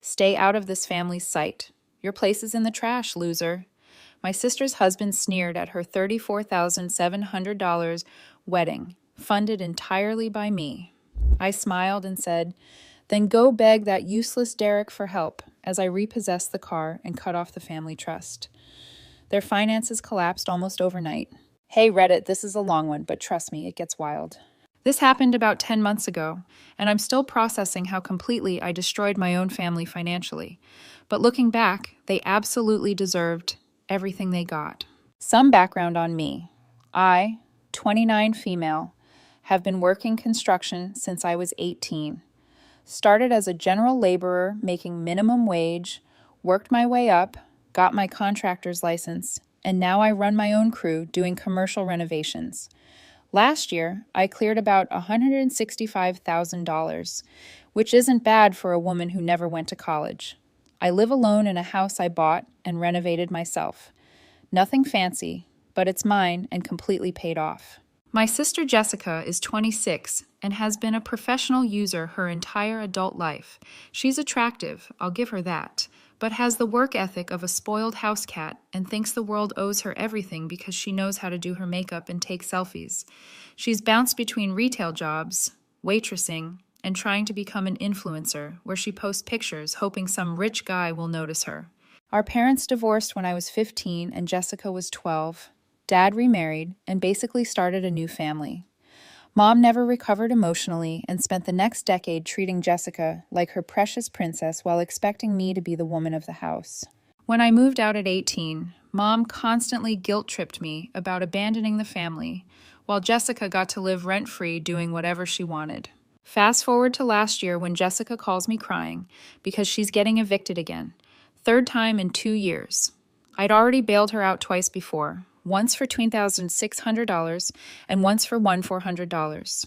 Stay out of this family's sight. Your place is in the trash, loser. My sister's husband sneered at her $34,700 wedding, funded entirely by me. I smiled and said, "Then go beg that useless Derek for help," as I repossessed the car and cut off the family trust. Their finances collapsed almost overnight. Hey Reddit, this is a long one, but trust me, it gets wild. This happened about 10 months ago, and I'm still processing how completely I destroyed my own family financially. But looking back, they absolutely deserved everything they got. Some background on me. I, 29 female, have been working construction since I was 18. Started as a general laborer making minimum wage, worked my way up, got my contractor's license, and now I run my own crew doing commercial renovations. Last year, I cleared about $165,000, which isn't bad for a woman who never went to college. I live alone in a house I bought and renovated myself. Nothing fancy, but it's mine and completely paid off. My sister Jessica is 26 and has been a professional user her entire adult life. She's attractive, I'll give her that, but has the work ethic of a spoiled house cat and thinks the world owes her everything because she knows how to do her makeup and take selfies. She's bounced between retail jobs, waitressing, and trying to become an influencer, where she posts pictures hoping some rich guy will notice her. Our parents divorced when I was 15 and Jessica was 12. Dad remarried and basically started a new family. Mom never recovered emotionally and spent the next decade treating Jessica like her precious princess while expecting me to be the woman of the house. When I moved out at 18, Mom constantly guilt-tripped me about abandoning the family, while Jessica got to live rent-free doing whatever she wanted. Fast forward to last year when Jessica calls me crying because she's getting evicted again. Third time in 2 years. I'd already bailed her out twice before, once for $2,600 and once for $1,400.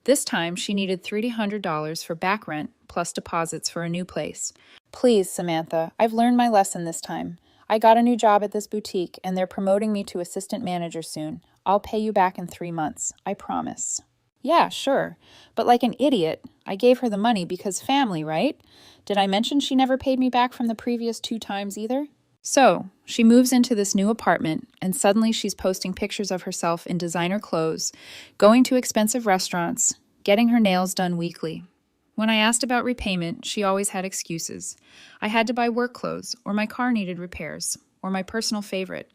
This time, she needed $300 for back rent plus deposits for a new place. "Please, Samantha, I've learned my lesson this time. I got a new job at this boutique and they're promoting me to assistant manager soon. I'll pay you back in 3 months, I promise." Yeah, sure. But like an idiot, I gave her the money because family, right? Did I mention she never paid me back from the previous 2 times either? So, she moves into this new apartment, and suddenly she's posting pictures of herself in designer clothes, going to expensive restaurants, getting her nails done weekly. When I asked about repayment, she always had excuses. I had to buy work clothes, or my car needed repairs, or my personal favorite.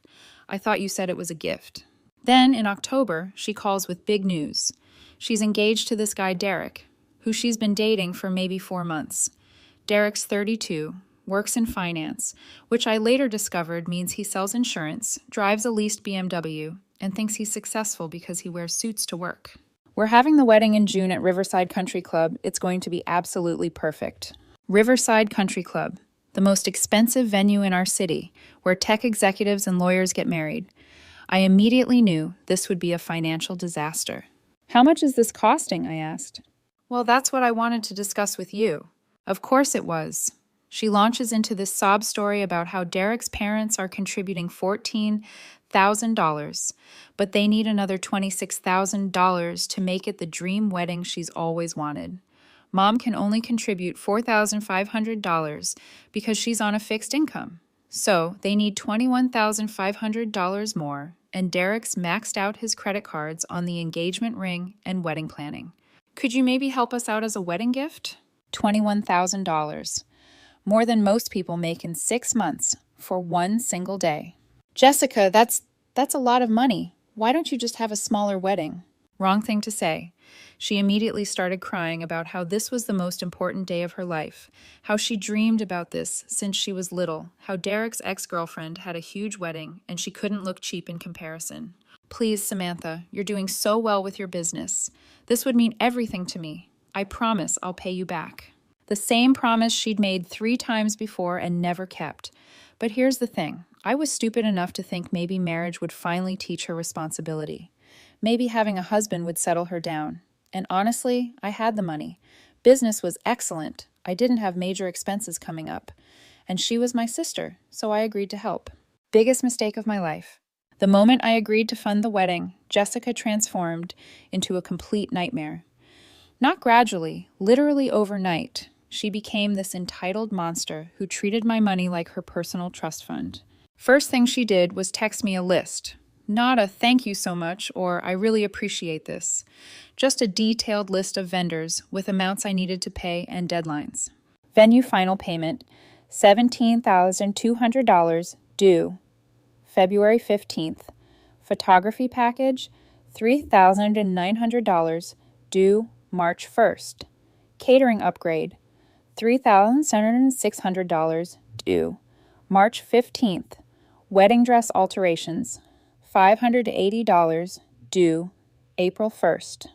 I thought you said it was a gift. Then, in October, she calls with big news. She's engaged to this guy Derek, who she's been dating for maybe 4 months. Derek's 32, works in finance, which I later discovered means he sells insurance, drives a leased BMW, and thinks he's successful because he wears suits to work. We're having the wedding in June at Riverside Country Club. It's going to be absolutely perfect. Riverside Country Club, the most expensive venue in our city, where tech executives and lawyers get married. I immediately knew this would be a financial disaster. "How much is this costing?" I asked. "Well, that's what I wanted to discuss with you." Of course it was. She launches into this sob story about how Derek's parents are contributing $14,000, but they need another $26,000 to make it the dream wedding she's always wanted. Mom can only contribute $4,500 because she's on a fixed income. So they need $21,500 more, and Derek's maxed out his credit cards on the engagement ring and wedding planning. "Could you maybe help us out as a wedding gift?" $21,000. More than most people make in 6 months for one single day. "Jessica, that's a lot of money. Why don't you just have a smaller wedding?" Wrong thing to say. She immediately started crying about how this was the most important day of her life, how she dreamed about this since she was little, how Derek's ex-girlfriend had a huge wedding and she couldn't look cheap in comparison. "Please, Samantha, you're doing so well with your business. This would mean everything to me. I promise I'll pay you back." The same promise she'd made 3 times before and never kept. But here's the thing. I was stupid enough to think maybe marriage would finally teach her responsibility. Maybe having a husband would settle her down. And honestly, I had the money. Business was excellent. I didn't have major expenses coming up. And she was my sister, so I agreed to help. Biggest mistake of my life. The moment I agreed to fund the wedding, Jessica transformed into a complete nightmare. Not gradually, literally overnight. She became this entitled monster who treated my money like her personal trust fund. First thing she did was text me a list. Not a "thank you so much" or "I really appreciate this." Just a detailed list of vendors with amounts I needed to pay and deadlines. Venue final payment, $17,200 due February 15th. Photography package, $3,900 due March 1st. Catering upgrade, $3,600 due March 15th. Wedding dress alterations, $580 due April 1st.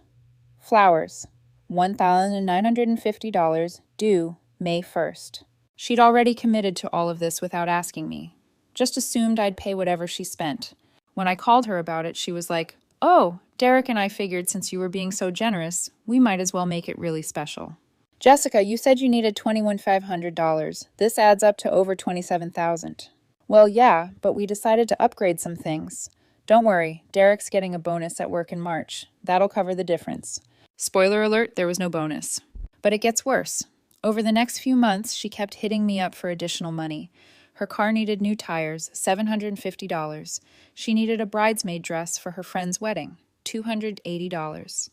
Flowers, $1,950 due May 1st. She'd already committed to all of this without asking me. Just assumed I'd pay whatever she spent. When I called her about it, she was like, "Oh, Derek and I figured since you were being so generous, we might as well make it really special." "Jessica, you said you needed $21,500. This adds up to over $27,000. "Well, yeah, but we decided to upgrade some things. Don't worry, Derek's getting a bonus at work in March. That'll cover the difference." Spoiler alert, there was no bonus. But it gets worse. Over the next few months, she kept hitting me up for additional money. Her car needed new tires, $750. She needed a bridesmaid dress for her friend's wedding, $280.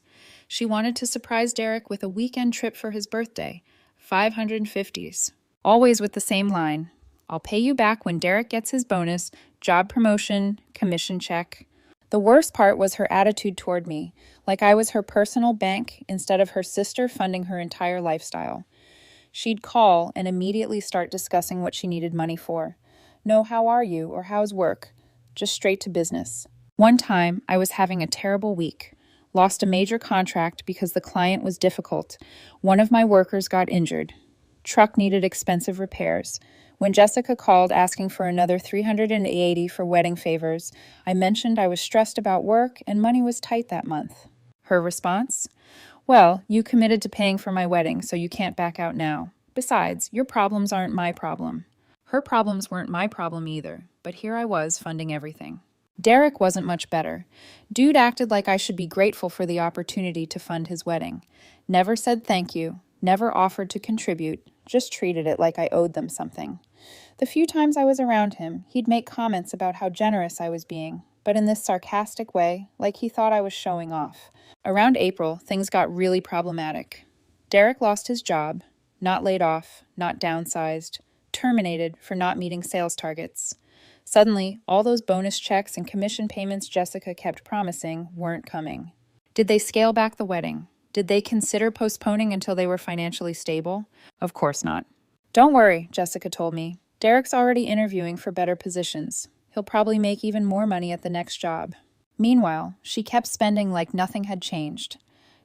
She wanted to surprise Derek with a weekend trip for his birthday, $550s. Always with the same line: "I'll pay you back when Derek gets his bonus, job promotion, commission check." The worst part was her attitude toward me, like I was her personal bank instead of her sister funding her entire lifestyle. She'd call and immediately start discussing what she needed money for. "No, how are you?" or "How's work?" Just straight to business. One time, I was having a terrible week. Lost a major contract because the client was difficult. One of my workers got injured. Truck needed expensive repairs. When Jessica called asking for another $380 for wedding favors, I mentioned I was stressed about work and money was tight that month. Her response? "Well, you committed to paying for my wedding, so you can't back out now. Besides, your problems aren't my problem." Her problems weren't my problem either, but here I was funding everything. Derek wasn't much better. Dude acted like I should be grateful for the opportunity to fund his wedding. Never said thank you, never offered to contribute, just treated it like I owed them something. The few times I was around him, he'd make comments about how generous I was being, but in this sarcastic way, like he thought I was showing off. Around April, things got really problematic. Derek lost his job, not laid off, not downsized, terminated for not meeting sales targets. Suddenly, all those bonus checks and commission payments Jessica kept promising weren't coming. Did they scale back the wedding? Did they consider postponing until they were financially stable? Of course not. "Don't worry," Jessica told me. "Derek's already interviewing for better positions. He'll probably make even more money at the next job." Meanwhile, she kept spending like nothing had changed.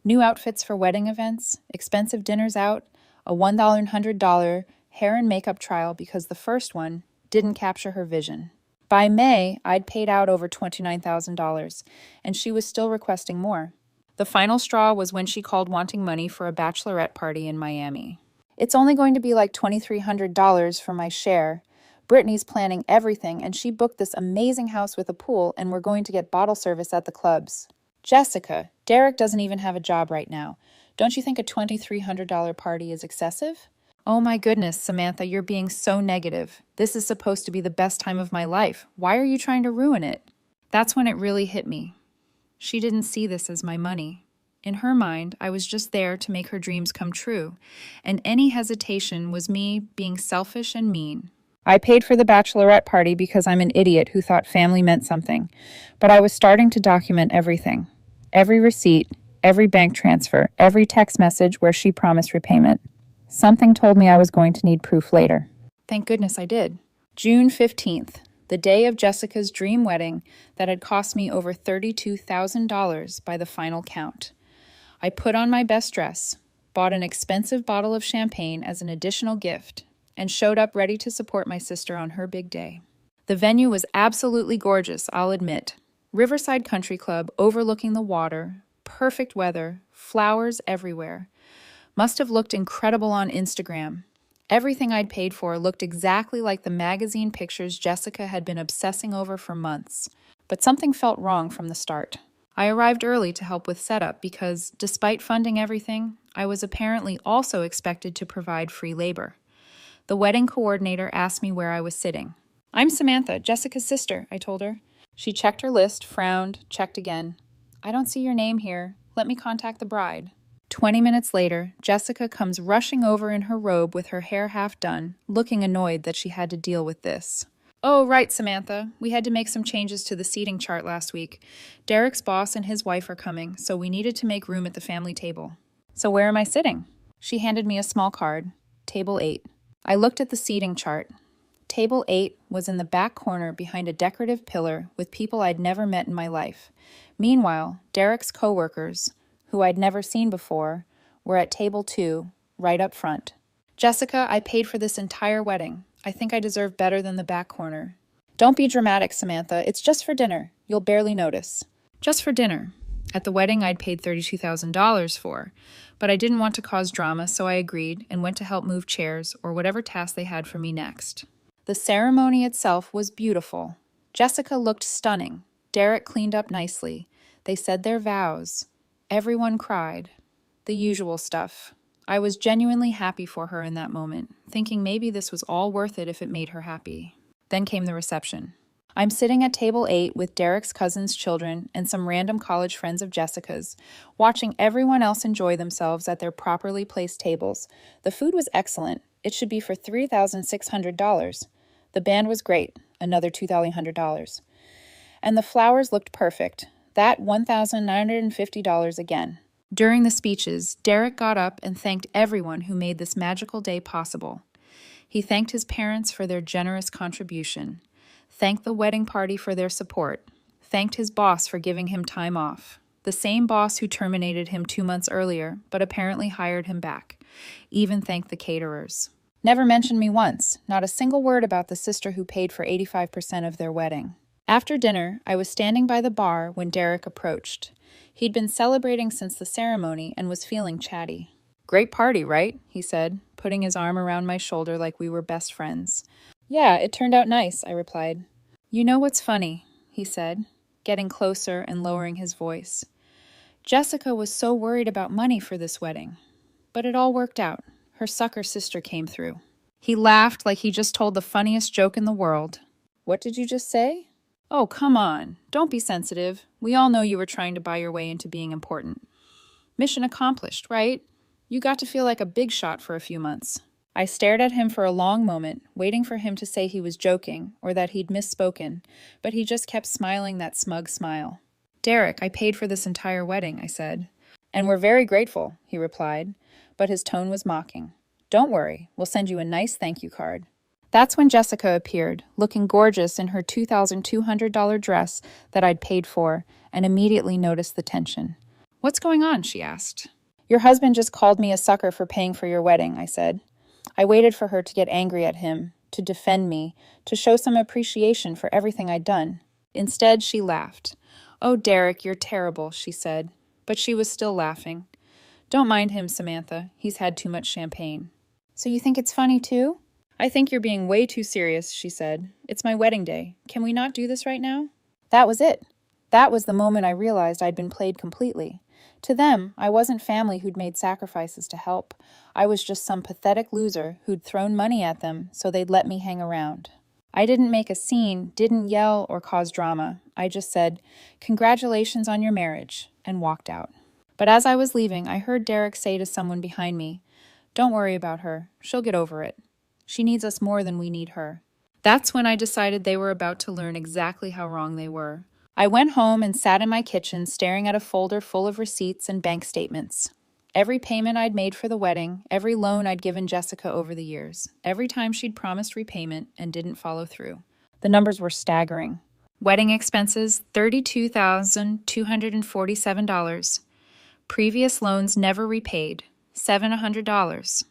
New outfits for wedding events, expensive dinners out, a $1,100 hair and makeup trial because the first one didn't capture her vision. By May, I'd paid out over $29,000, and she was still requesting more. The final straw was when she called wanting money for a bachelorette party in Miami. "It's only going to be like $2,300 for my share. Brittany's planning everything, and she booked this amazing house with a pool, and we're going to get bottle service at the clubs." Jessica, Derek doesn't even have a job right now. Don't you think a $2,300 party is excessive? "Oh my goodness, Samantha, you're being so negative. This is supposed to be the best time of my life. Why are you trying to ruin it?" That's when it really hit me. She didn't see this as my money. In her mind, I was just there to make her dreams come true, and any hesitation was me being selfish and mean. I paid for the bachelorette party because I'm an idiot who thought family meant something, but I was starting to document everything. Every receipt, every bank transfer, every text message where she promised repayment. Something told me I was going to need proof later. Thank goodness I did. June 15th, the day of Jessica's dream wedding that had cost me over $32,000 by the final count. I put on my best dress, bought an expensive bottle of champagne as an additional gift, and showed up ready to support my sister on her big day. The venue was absolutely gorgeous, I'll admit. Riverside Country Club overlooking the water, perfect weather, flowers everywhere. Must have looked incredible on Instagram. Everything I'd paid for looked exactly like the magazine pictures Jessica had been obsessing over for months. But something felt wrong from the start. I arrived early to help with setup because, despite funding everything, I was apparently also expected to provide free labor. The wedding coordinator asked me where I was sitting. "I'm Samantha, Jessica's sister," I told her. She checked her list, frowned, checked again. "I don't see your name here. Let me contact the bride." 20 minutes later, Jessica comes rushing over in her robe with her hair half done, looking annoyed that she had to deal with this. "Oh, right, Samantha. We had to make some changes to the seating chart last week. Derek's boss and his wife are coming, so we needed to make room at the family table." "So where am I sitting?" She handed me a small card. Table 8. I looked at the seating chart. Table 8 was in the back corner behind a decorative pillar with people I'd never met in my life. Meanwhile, Derek's coworkers, who I'd never seen before, were at table 2, right up front. "Jessica, I paid for this entire wedding. I think I deserve better than the back corner." "Don't be dramatic, Samantha. It's just for dinner. You'll barely notice." Just for dinner. At the wedding I'd paid $32,000 for, but I didn't want to cause drama, so I agreed and went to help move chairs or whatever task they had for me next. The ceremony itself was beautiful. Jessica looked stunning. Derek cleaned up nicely. They said their vows. Everyone cried. The usual stuff. I was genuinely happy for her in that moment, thinking maybe this was all worth it if it made her happy. Then came the reception. I'm sitting at table 8 with Derek's cousin's children and some random college friends of Jessica's, watching everyone else enjoy themselves at their properly placed tables. The food was excellent. It should be for $3,600. The band was great, another $2,100. And the flowers looked perfect. That $1,950 again. During the speeches, Derek got up and thanked everyone who made this magical day possible. He thanked his parents for their generous contribution, thanked the wedding party for their support, thanked his boss for giving him time off, the same boss who terminated him 2 months earlier but apparently hired him back, even thanked the caterers. Never mentioned me once, not a single word about the sister who paid for 85% of their wedding. After dinner, I was standing by the bar when Derek approached. He'd been celebrating since the ceremony and was feeling chatty. "Great party, right?" he said, putting his arm around my shoulder like we were best friends. "Yeah, it turned out nice," I replied. "You know what's funny?" he said, getting closer and lowering his voice. "Jessica was so worried about money for this wedding. But it all worked out. Her sucker sister came through." He laughed like he just told the funniest joke in the world. "What did you just say?" "Oh, come on. Don't be sensitive. We all know you were trying to buy your way into being important. Mission accomplished, right? You got to feel like a big shot for a few months." I stared at him for a long moment, waiting for him to say he was joking or that he'd misspoken, but he just kept smiling that smug smile. "Derek, I paid for this entire wedding," I said. "And we're very grateful," he replied, but his tone was mocking. "Don't worry, we'll send you a nice thank you card." That's when Jessica appeared, looking gorgeous in her $2,200 dress that I'd paid for, and immediately noticed the tension. "What's going on?" she asked. "Your husband just called me a sucker for paying for your wedding," I said. I waited for her to get angry at him, to defend me, to show some appreciation for everything I'd done. Instead, she laughed. "Oh, Derek, you're terrible," she said, but she was still laughing. "Don't mind him, Samantha. He's had too much champagne." "So you think it's funny, too?" "I think you're being way too serious," she said. "It's my wedding day. Can we not do this right now?" That was it. That was the moment I realized I'd been played completely. To them, I wasn't family who'd made sacrifices to help. I was just some pathetic loser who'd thrown money at them so they'd let me hang around. I didn't make a scene, didn't yell or cause drama. I just said, "Congratulations on your marriage," and walked out. But as I was leaving, I heard Derek say to someone behind me, "Don't worry about her. She'll get over it. She needs us more than we need her." That's when I decided they were about to learn exactly how wrong they were. I went home and sat in my kitchen staring at a folder full of receipts and bank statements. Every payment I'd made for the wedding, every loan I'd given Jessica over the years, every time she'd promised repayment and didn't follow through. The numbers were staggering. Wedding expenses, $32,247. Previous loans never repaid, $700.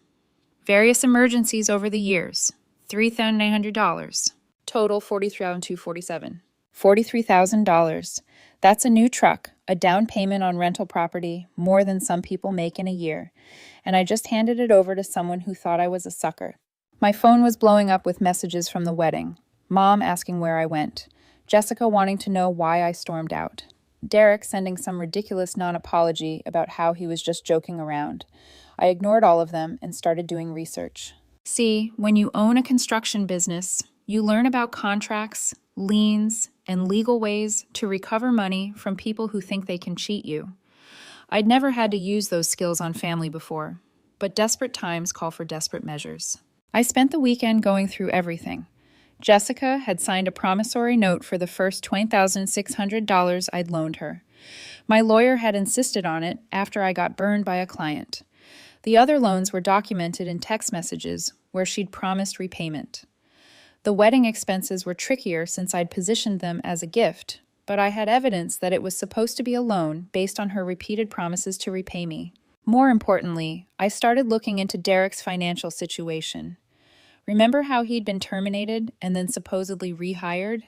Various emergencies over the years, $3,900. Total $43,247. $43,000. That's a new truck, a down payment on rental property, more than some people make in a year. And I just handed it over to someone who thought I was a sucker. My phone was blowing up with messages from the wedding. Mom asking where I went. Jessica wanting to know why I stormed out. Derek sending some ridiculous non-apology about how he was just joking around. I ignored all of them and started doing research. See, when you own a construction business, you learn about contracts, liens, and legal ways to recover money from people who think they can cheat you. I'd never had to use those skills on family before, but desperate times call for desperate measures. I spent the weekend going through everything. Jessica had signed a promissory note for the first $20,600 I'd loaned her. My lawyer had insisted on it after I got burned by a client. The other loans were documented in text messages where she'd promised repayment. The wedding expenses were trickier since I'd positioned them as a gift, but I had evidence that it was supposed to be a loan based on her repeated promises to repay me. More importantly, I started looking into Derek's financial situation. Remember how he'd been terminated and then supposedly rehired?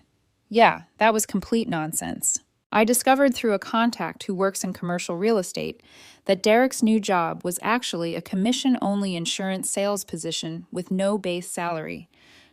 Yeah, that was complete nonsense. I discovered through a contact who works in commercial real estate that Derek's new job was actually a commission-only insurance sales position with no base salary.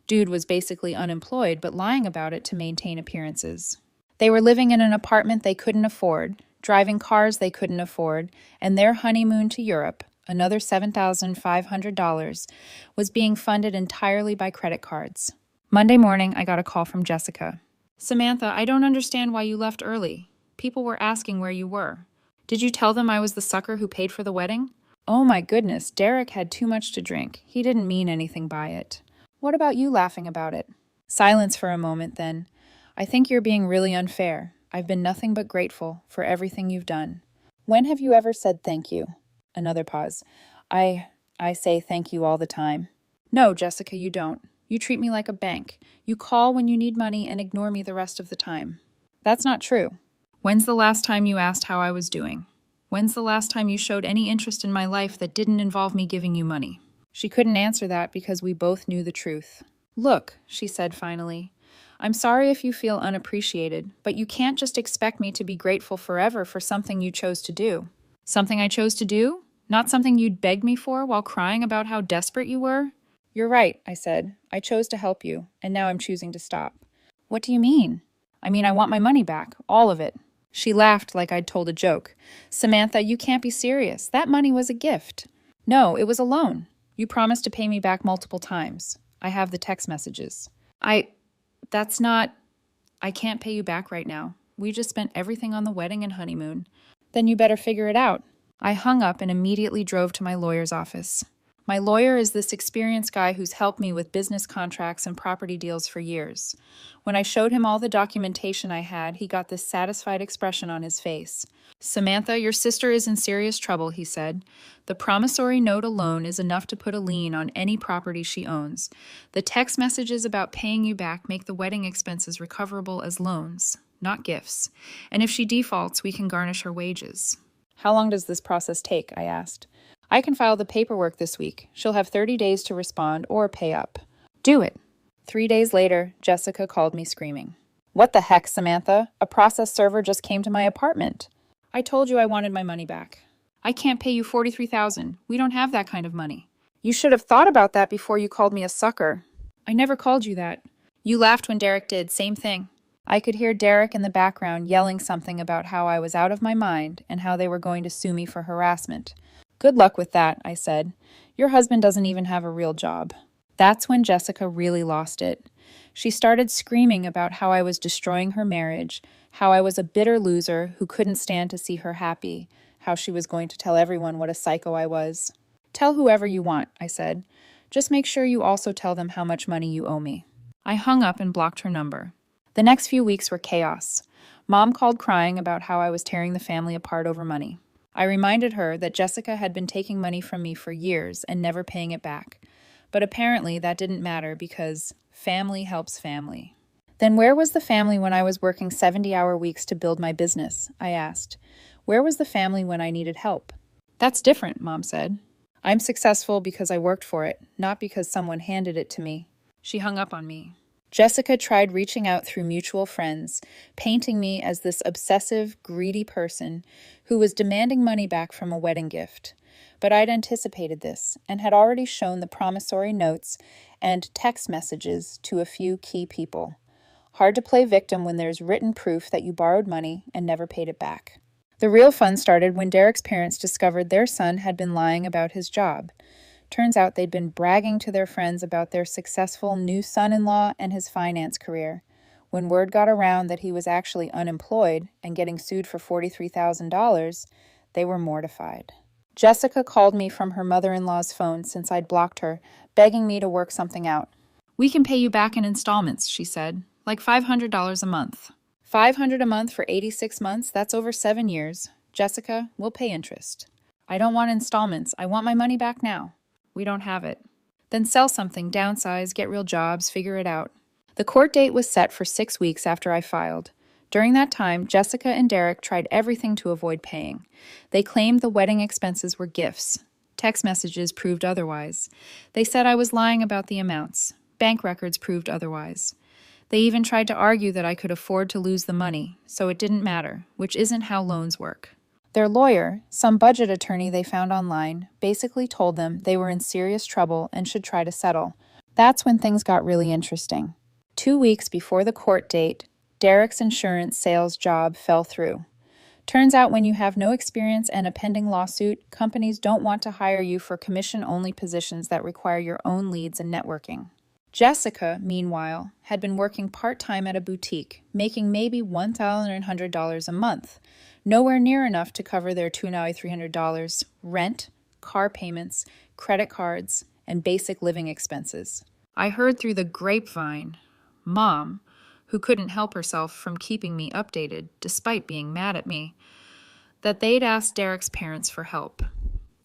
Dude was basically unemployed but lying about it to maintain appearances. They were living in an apartment they couldn't afford, driving cars they couldn't afford, and their honeymoon to Europe, another $7,500, was being funded entirely by credit cards. Monday morning, I got a call from Jessica. Samantha, I don't understand why you left early. People were asking where you were. Did you tell them I was the sucker who paid for the wedding? Oh my goodness, Derek had too much to drink. He didn't mean anything by it. What about you laughing about it? Silence for a moment, then. I think you're being really unfair. I've been nothing but grateful for everything you've done. When have you ever said thank you? Another pause. I say thank you all the time. No, Jessica, you don't. You treat me like a bank. You call when you need money and ignore me the rest of the time. That's not true. When's the last time you asked how I was doing? When's the last time you showed any interest in my life that didn't involve me giving you money? She couldn't answer that because we both knew the truth. Look, she said finally, I'm sorry if you feel unappreciated, but you can't just expect me to be grateful forever for something you chose to do. Something I chose to do? Not something you'd begged me for while crying about how desperate you were? You're right, I said. I chose to help you, and now I'm choosing to stop. What do you mean? I mean, I want my money back, all of it. She laughed like I'd told a joke. Samantha, you can't be serious. That money was a gift. No, it was a loan. You promised to pay me back multiple times. I have the text messages. I can't pay you back right now. We just spent everything on the wedding and honeymoon. Then you better figure it out. I hung up and immediately drove to my lawyer's office. My lawyer is this experienced guy who's helped me with business contracts and property deals for years. When I showed him all the documentation I had, he got this satisfied expression on his face. Samantha, your sister is in serious trouble, he said. The promissory note alone is enough to put a lien on any property she owns. The text messages about paying you back make the wedding expenses recoverable as loans, not gifts. And if she defaults, we can garnish her wages. How long does this process take? I asked. I can file the paperwork this week. She'll have 30 days to respond or pay up. Do it. 3 days later, Jessica called me screaming. What the heck, Samantha? A process server just came to my apartment. I told you I wanted my money back. I can't pay you $43,000. We don't have that kind of money. You should have thought about that before you called me a sucker. I never called you that. You laughed when Derek did. Same thing. I could hear Derek in the background yelling something about how I was out of my mind and how they were going to sue me for harassment. Good luck with that, I said. Your husband doesn't even have a real job. That's when Jessica really lost it. She started screaming about how I was destroying her marriage, how I was a bitter loser who couldn't stand to see her happy, how she was going to tell everyone what a psycho I was. Tell whoever you want, I said. Just make sure you also tell them how much money you owe me. I hung up and blocked her number. The next few weeks were chaos. Mom called crying about how I was tearing the family apart over money. I reminded her that Jessica had been taking money from me for years and never paying it back. But apparently that didn't matter because family helps family. Then where was the family when I was working 70-hour weeks to build my business? I asked. Where was the family when I needed help? That's different, Mom said. I'm successful because I worked for it, not because someone handed it to me. She hung up on me. Jessica tried reaching out through mutual friends, painting me as this obsessive, greedy person who was demanding money back from a wedding gift. But I'd anticipated this and had already shown the promissory notes and text messages to a few key people. Hard to play victim when there's written proof that you borrowed money and never paid it back. The real fun started when Derek's parents discovered their son had been lying about his job. Turns out they'd been bragging to their friends about their successful new son-in-law and his finance career. When word got around that he was actually unemployed and getting sued for $43,000, they were mortified. Jessica called me from her mother-in-law's phone since I'd blocked her, begging me to work something out. "We can pay you back in installments," she said, "like $500 a month." $500 a month for 86 months, that's over 7 years. Jessica, we'll pay interest. I don't want installments. I want my money back now. We don't have it. Then sell something, downsize, get real jobs, figure it out. The court date was set for 6 weeks after I filed. During that time, Jessica and Derek tried everything to avoid paying. They claimed the wedding expenses were gifts. Text messages proved otherwise. They said I was lying about the amounts. Bank records proved otherwise. They even tried to argue that I could afford to lose the money, so it didn't matter, which isn't how loans work. Their lawyer, some budget attorney they found online, basically told them they were in serious trouble and should try to settle. That's when things got really interesting. 2 weeks before the court date, Derek's insurance sales job fell through. Turns out when you have no experience and a pending lawsuit, companies don't want to hire you for commission-only positions that require your own leads and networking. Jessica, meanwhile, had been working part-time at a boutique, making maybe $1,100 a month, nowhere near enough to cover their $2,300 rent, car payments, credit cards, and basic living expenses. I heard through the grapevine, Mom, who couldn't help herself from keeping me updated despite being mad at me, that they'd asked Derek's parents for help.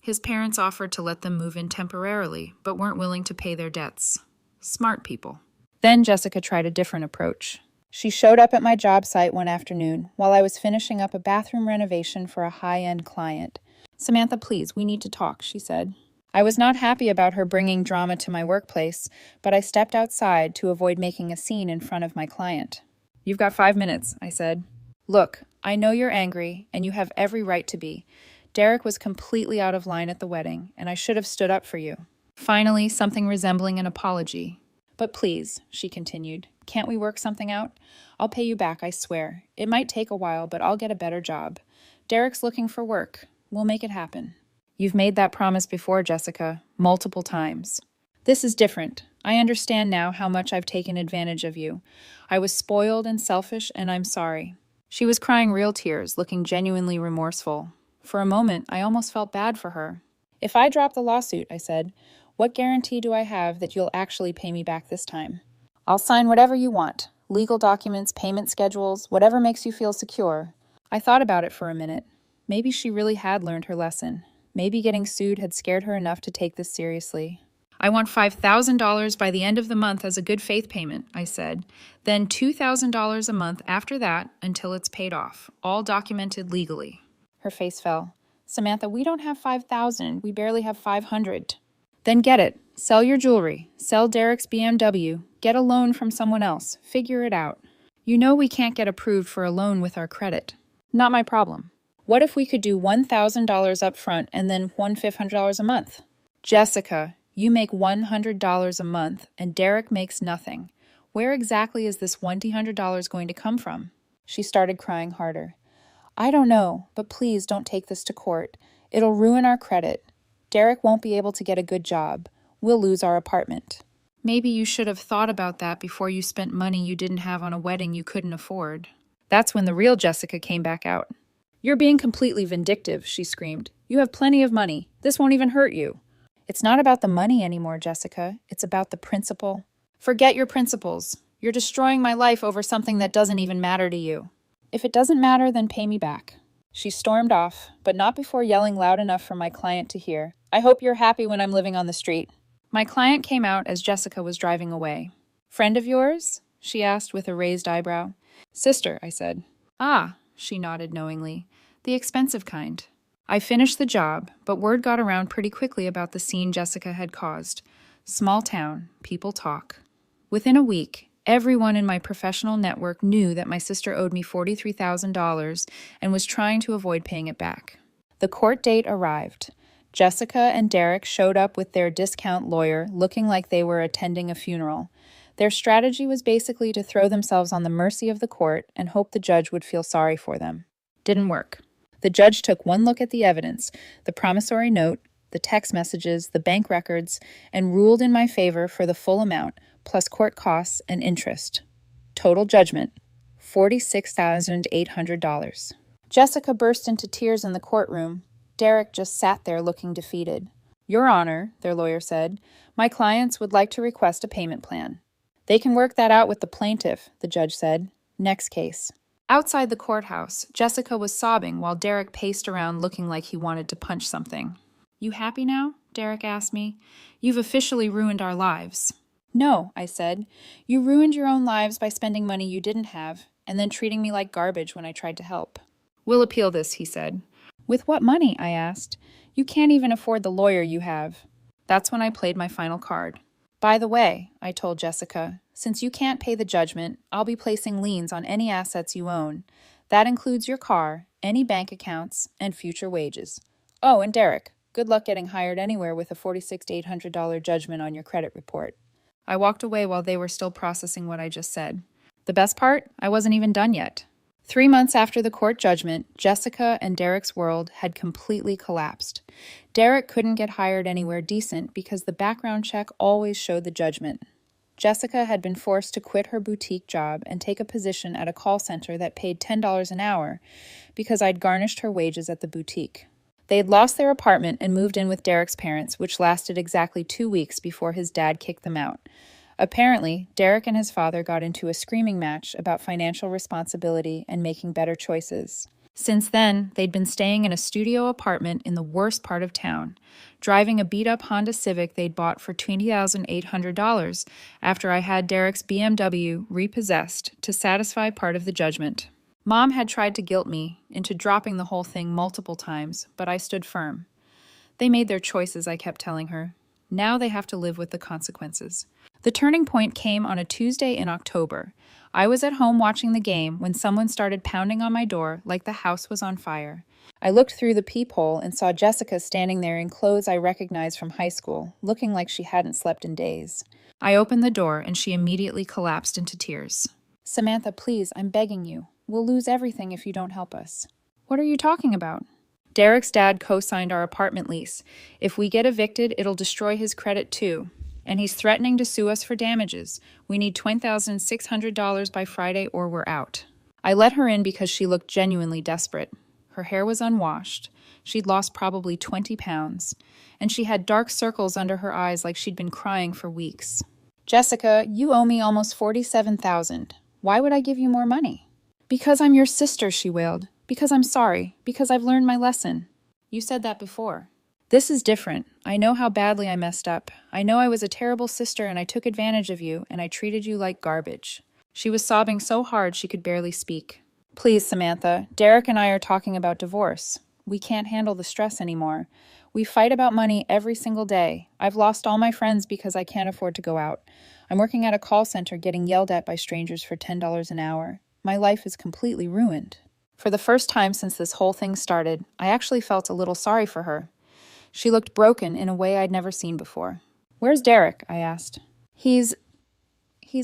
His parents offered to let them move in temporarily, but weren't willing to pay their debts. Smart people. Then Jessica tried a different approach. She showed up at my job site one afternoon while I was finishing up a bathroom renovation for a high-end client. "Samantha, please, we need to talk," she said. I was not happy about her bringing drama to my workplace, but I stepped outside to avoid making a scene in front of my client. "You've got 5 minutes," I said. "Look, I know you're angry, and you have every right to be. Derek was completely out of line at the wedding, and I should have stood up for you." Finally, something resembling an apology. "But please," she continued, "can't we work something out? I'll pay you back, I swear. It might take a while, but I'll get a better job. Derek's looking for work. We'll make it happen." "You've made that promise before, Jessica, multiple times." "This is different. I understand now how much I've taken advantage of you. I was spoiled and selfish, and I'm sorry." She was crying real tears, looking genuinely remorseful. For a moment, I almost felt bad for her. "If I drop the lawsuit," I said, "what guarantee do I have that you'll actually pay me back this time?" "I'll sign whatever you want. Legal documents, payment schedules, whatever makes you feel secure." I thought about it for a minute. Maybe she really had learned her lesson. Maybe getting sued had scared her enough to take this seriously. "I want $5,000 by the end of the month as a good faith payment," I said. "Then $2,000 a month after that until it's paid off, all documented legally." Her face fell. "Samantha, we don't have 5,000. We barely have 500. "Then get it. Sell your jewelry. Sell Derek's BMW. Get a loan from someone else. Figure it out. You know we can't get approved for a loan with our credit." "Not my problem. What if we could do $1,000 up front and then $1,500 a month?" "Jessica, you make $100 a month and Derek makes nothing. Where exactly is this $1,000 going to come from?" She started crying harder. "I don't know, but please don't take this to court. It'll ruin our credit. Derek won't be able to get a good job. We'll lose our apartment." "Maybe you should have thought about that before you spent money you didn't have on a wedding you couldn't afford." That's when the real Jessica came back out. "You're being completely vindictive," she screamed. "You have plenty of money. This won't even hurt you." "It's not about the money anymore, Jessica. It's about the principle." "Forget your principles. You're destroying my life over something that doesn't even matter to you." "If it doesn't matter, then pay me back." She stormed off, but not before yelling loud enough for my client to hear. "I hope you're happy when I'm living on the street." My client came out as Jessica was driving away. "Friend of yours?" she asked with a raised eyebrow. "Sister," I said. "Ah," she nodded knowingly. "The expensive kind." I finished the job, but word got around pretty quickly about the scene Jessica had caused. Small town, people talk. Within a week, everyone in my professional network knew that my sister owed me $43,000 and was trying to avoid paying it back. The court date arrived. Jessica and Derek showed up with their discount lawyer, looking like they were attending a funeral. Their strategy was basically to throw themselves on the mercy of the court and hope the judge would feel sorry for them. Didn't work. The judge took one look at the evidence, the promissory note, the text messages, the bank records, and ruled in my favor for the full amount, plus court costs and interest. Total judgment, $46,800. Jessica burst into tears in the courtroom. Derek just sat there looking defeated. Your Honor, their lawyer said, my clients would like to request a payment plan. They can work that out with the plaintiff, the judge said. Next case. Outside the courthouse, Jessica was sobbing while Derek paced around looking like he wanted to punch something. You happy now? Derek asked me. You've officially ruined our lives. No, I said. You ruined your own lives by spending money you didn't have, and then treating me like garbage when I tried to help. We'll appeal this, he said. With what money? I asked. You can't even afford the lawyer you have. That's when I played my final card. By the way, I told Jessica, since you can't pay the judgment, I'll be placing liens on any assets you own. That includes your car, any bank accounts, and future wages. Oh, and Derek, good luck getting hired anywhere with a $46,800 judgment on your credit report. I walked away while they were still processing what I just said. The best part? I wasn't even done yet. 3 months after the court judgment, Jessica and Derek's world had completely collapsed. Derek couldn't get hired anywhere decent because the background check always showed the judgment. Jessica had been forced to quit her boutique job and take a position at a call center that paid $10 an hour because I'd garnished her wages at the boutique. They had lost their apartment and moved in with Derek's parents, which lasted exactly 2 weeks before his dad kicked them out. Apparently, Derek and his father got into a screaming match about financial responsibility and making better choices. Since then, they'd been staying in a studio apartment in the worst part of town, driving a beat-up Honda Civic they'd bought for $20,800 after I had Derek's BMW repossessed to satisfy part of the judgment. Mom had tried to guilt me into dropping the whole thing multiple times, but I stood firm. They made their choices, I kept telling her. Now they have to live with the consequences. The turning point came on a Tuesday in October. I was at home watching the game when someone started pounding on my door like the house was on fire. I looked through the peephole and saw Jessica standing there in clothes I recognized from high school, looking like she hadn't slept in days. I opened the door and she immediately collapsed into tears. Samantha, please, I'm begging you. We'll lose everything if you don't help us. What are you talking about? Derek's dad co-signed our apartment lease. If we get evicted, it'll destroy his credit too. And he's threatening to sue us for damages. We need $20,600 by Friday or we're out. I let her in because she looked genuinely desperate. Her hair was unwashed. She'd lost probably 20 pounds. And she had dark circles under her eyes like she'd been crying for weeks. Jessica, you owe me almost $47,000. Why would I give you more money? Because I'm your sister, she wailed. Because I'm sorry. Because I've learned my lesson. You said that before. This is different. I know how badly I messed up. I know I was a terrible sister and I took advantage of you and I treated you like garbage. She was sobbing so hard she could barely speak. Please, Samantha, Derek and I are talking about divorce. We can't handle the stress anymore. We fight about money every single day. I've lost all my friends because I can't afford to go out. I'm working at a call center getting yelled at by strangers for $10 an hour. My life is completely ruined. For the first time since this whole thing started, I actually felt a little sorry for her. She looked broken in a way I'd never seen before. Where's Derek? I asked. He's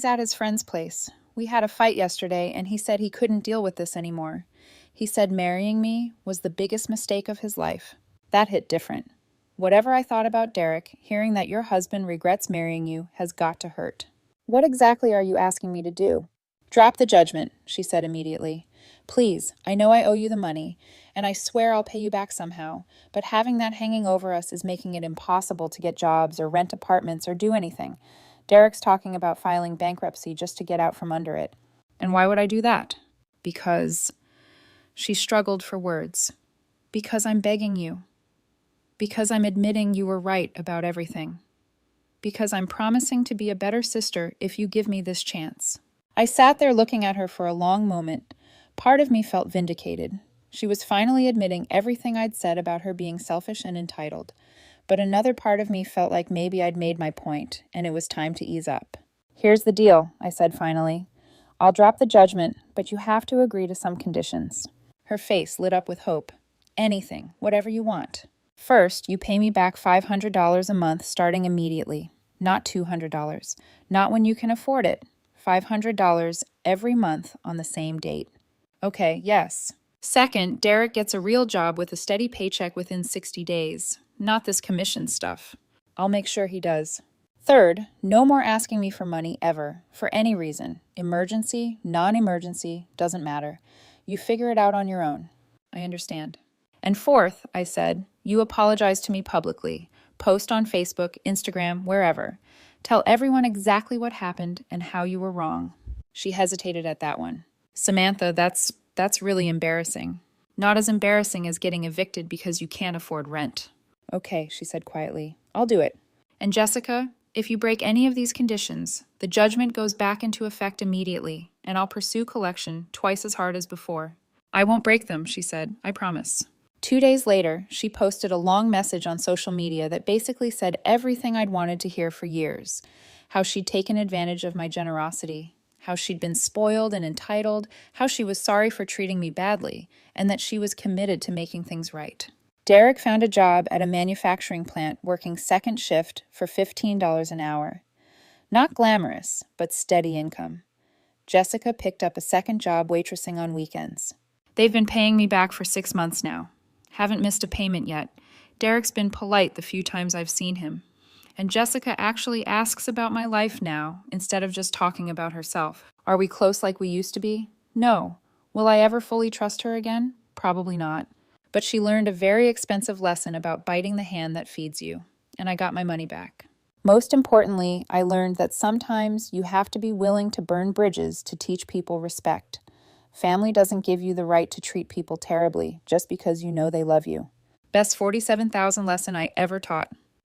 at his friend's place. We had a fight yesterday, and he said he couldn't deal with this anymore. He said marrying me was the biggest mistake of his life. That hit different. Whatever I thought about Derek, hearing that your husband regrets marrying you has got to hurt. What exactly are you asking me to do? Drop the judgment, she said immediately. Please, I know I owe you the money, and I swear I'll pay you back somehow, but having that hanging over us is making it impossible to get jobs or rent apartments or do anything. Derek's talking about filing bankruptcy just to get out from under it. And why would I do that? Because... She struggled for words. Because I'm begging you. Because I'm admitting you were right about everything. Because I'm promising to be a better sister if you give me this chance. I sat there looking at her for a long moment. Part of me felt vindicated. She was finally admitting everything I'd said about her being selfish and entitled. But another part of me felt like maybe I'd made my point, and it was time to ease up. Here's the deal, I said finally. I'll drop the judgment, but you have to agree to some conditions. Her face lit up with hope. Anything, whatever you want. First, you pay me back $500 a month starting immediately, not $200. Not when you can afford it. $500 every month on the same date. Okay, yes. Second, Derek gets a real job with a steady paycheck within 60 days. Not this commission stuff. I'll make sure he does. Third, no more asking me for money ever, for any reason. Emergency, non-emergency, doesn't matter. You figure it out on your own. I understand. And fourth, I said, you apologize to me publicly. Post on Facebook, Instagram, wherever. Tell everyone exactly what happened and how you were wrong. She hesitated at that one. Samantha, that's really embarrassing. Not as embarrassing as getting evicted because you can't afford rent. Okay, she said quietly. I'll do it. And Jessica, if you break any of these conditions, the judgment goes back into effect immediately, and I'll pursue collection twice as hard as before. I won't break them, she said. I promise. 2 days later, she posted a long message on social media that basically said everything I'd wanted to hear for years. How she'd taken advantage of my generosity, how she'd been spoiled and entitled, how she was sorry for treating me badly, and that she was committed to making things right. Derek found a job at a manufacturing plant working second shift for $15 an hour. Not glamorous, but steady income. Jessica picked up a second job waitressing on weekends. They've been paying me back for 6 months now. Haven't missed a payment yet. Derek's been polite the few times I've seen him. And Jessica actually asks about my life now, instead of just talking about herself. Are we close like we used to be? No. Will I ever fully trust her again? Probably not. But she learned a very expensive lesson about biting the hand that feeds you, and I got my money back. Most importantly, I learned that sometimes you have to be willing to burn bridges to teach people respect. Family doesn't give you the right to treat people terribly just because you know they love you. Best 47,000 lesson I ever taught.